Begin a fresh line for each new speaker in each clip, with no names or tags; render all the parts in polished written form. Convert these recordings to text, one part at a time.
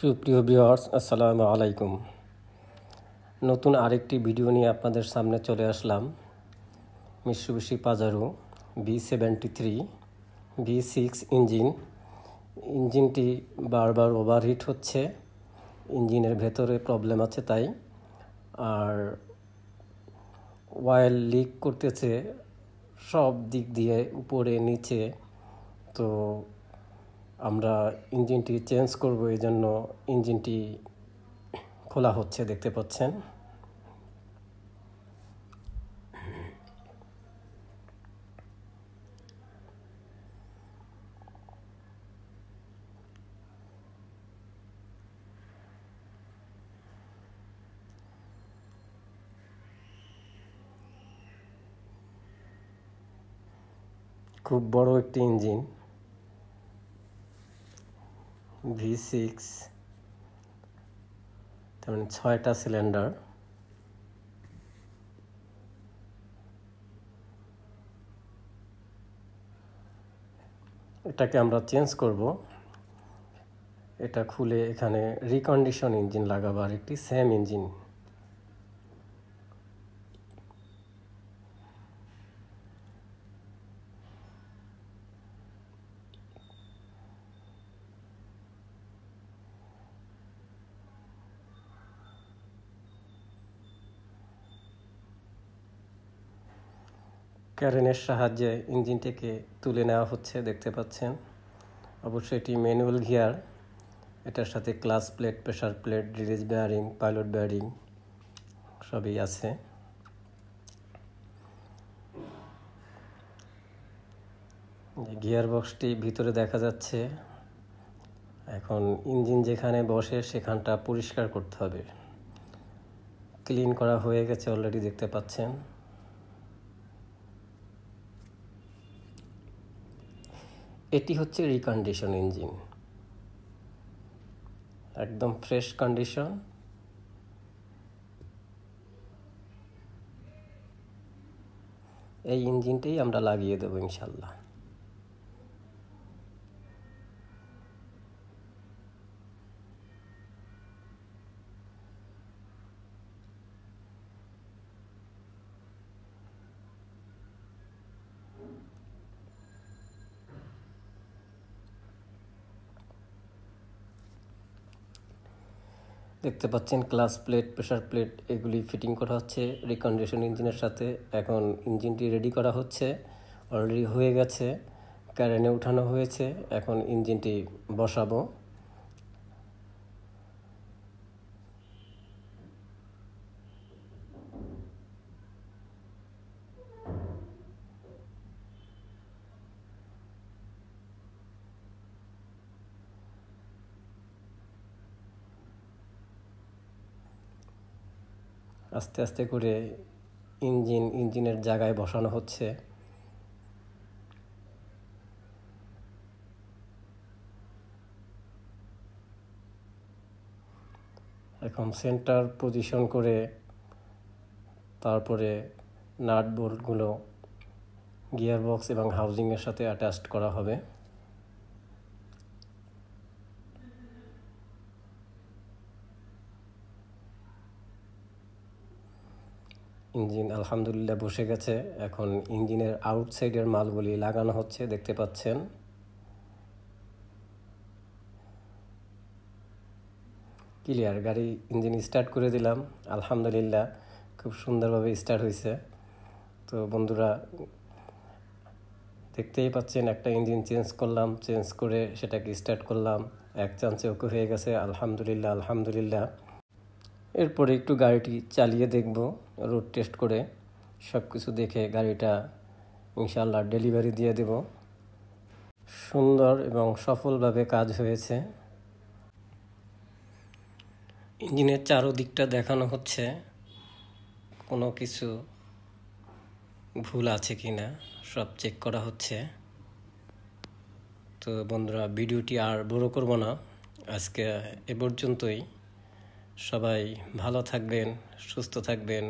সুপ্রিয় ভিউয়ার্স, আসসালামু আলাইকুম। নতুন আরেকটি ভিডিও নিয়ে আপনাদের সামনে চলে আসলাম। মিৎসুবিশি পাজারো V73 V6 ইঞ্জিনটি বারবার ওভারহিট হচ্ছে, ইঞ্জিনের ভেতরে প্রবলেম আছে তাই। আর অয়েল লিক করতেছে সব দিক দিয়ে, উপরে নিচে। তো আমরা ইঞ্জিনটি চেঞ্জ করব, এই জন্য ইঞ্জিনটি খোলা হচ্ছে, দেখতে পাচ্ছেন। খুব বড় একটি ইঞ্জিন, V6, তার মানে 6টা সিলিন্ডার। এটাকে আমরা চেঞ্জ করব। এটা খুলে এখানে রিকন্ডিশন ইঞ্জিন লাগাবো, আর একটি সেম ইঞ্জিন। ক্যারেনের সাহায্যে ইঞ্জিনটিকে তুলে নেওয়া হচ্ছে, দেখতে পাচ্ছেন। অবশ্যই এটি ম্যানুয়াল গিয়ার, এটার সাথে clutch plate, pressure plate, release bearing, pilot bearing সবই আছে। গিয়ার বক্সটি ভিতরে দেখা যাচ্ছে। এখন ইঞ্জিন যেখানে বসে সেখানটা পরিষ্কার করতে হবে। ক্লিন করা হয়ে গেছে অলরেডি, দেখতে পাচ্ছেন। এটি হচ্ছে রিকন্ডিশন ইঞ্জিন, একদম ফ্রেশ কন্ডিশন। এই ইঞ্জিনটাই আমরা লাগিয়ে দেবো ইনশাল্লাহ। দেখতে পাচ্ছেন ক্লাচ প্লেট, প্রেসার প্লেট এগুলি ফিটিং করা হচ্ছে রিকন্ডিশন ইঞ্জিনের সাথে। এখন ইঞ্জিনটি রেডি করা হচ্ছে, অলরেডি হয়ে গেছে, ক্যারেনে উঠানো হয়েছে। এখন ইঞ্জিনটি বসাবো। আস্তে আস্তে করে ইঞ্জিনের জায়গায় বসানো হচ্ছে। এখন সেন্টার পজিশন করে তারপরে নাট বোল্টগুলো গিয়ার বক্স এবং হাউজিংয়ের সাথে অ্যাটাচড করা হবে। ইঞ্জিন আলহামদুলিল্লাহ বসে গেছে। এখন ইঞ্জিনের আউটসাইডের মালগুলি লাগানো হচ্ছে, দেখতে পাচ্ছেন। ক্লিয়ার। গাড়ি ইঞ্জিন স্টার্ট করে দিলাম, আলহামদুলিল্লাহ খুব সুন্দরভাবে স্টার্ট হয়েছে। তো বন্ধুরা দেখতেই পাচ্ছেন, একটা ইঞ্জিন চেঞ্জ করলাম, চেঞ্জ করে সেটাকে স্টার্ট করলাম, এক চান্সে ওকে হয়ে গেছে, আলহামদুলিল্লাহ আলহামদুলিল্লাহ। এরপরে একটু গাড়িটি চালিয়ে দেখব, রোড টেস্ট করে সব কিছু দেখে গাড়িটা ইনশাআল্লাহ ডেলিভারি দিয়ে দেব। সুন্দর এবং সফলভাবে কাজ হয়েছে। ইঞ্জিনের চারদিকটা দেখানো হচ্ছে, কোনো কিছু ভুল আছে কিনা সব চেক করা হচ্ছে। তো বন্ধুরা, ভিডিওটি আর বড় করব না, আজকে এ পর্যন্তই। সবাই ভালো থাকবেন, সুস্থ থাকবেন,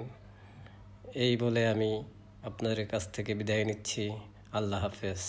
এই বলে আমি আপনাদের কাছ থেকে বিদায় নিচ্ছি। আল্লাহ হাফেজ।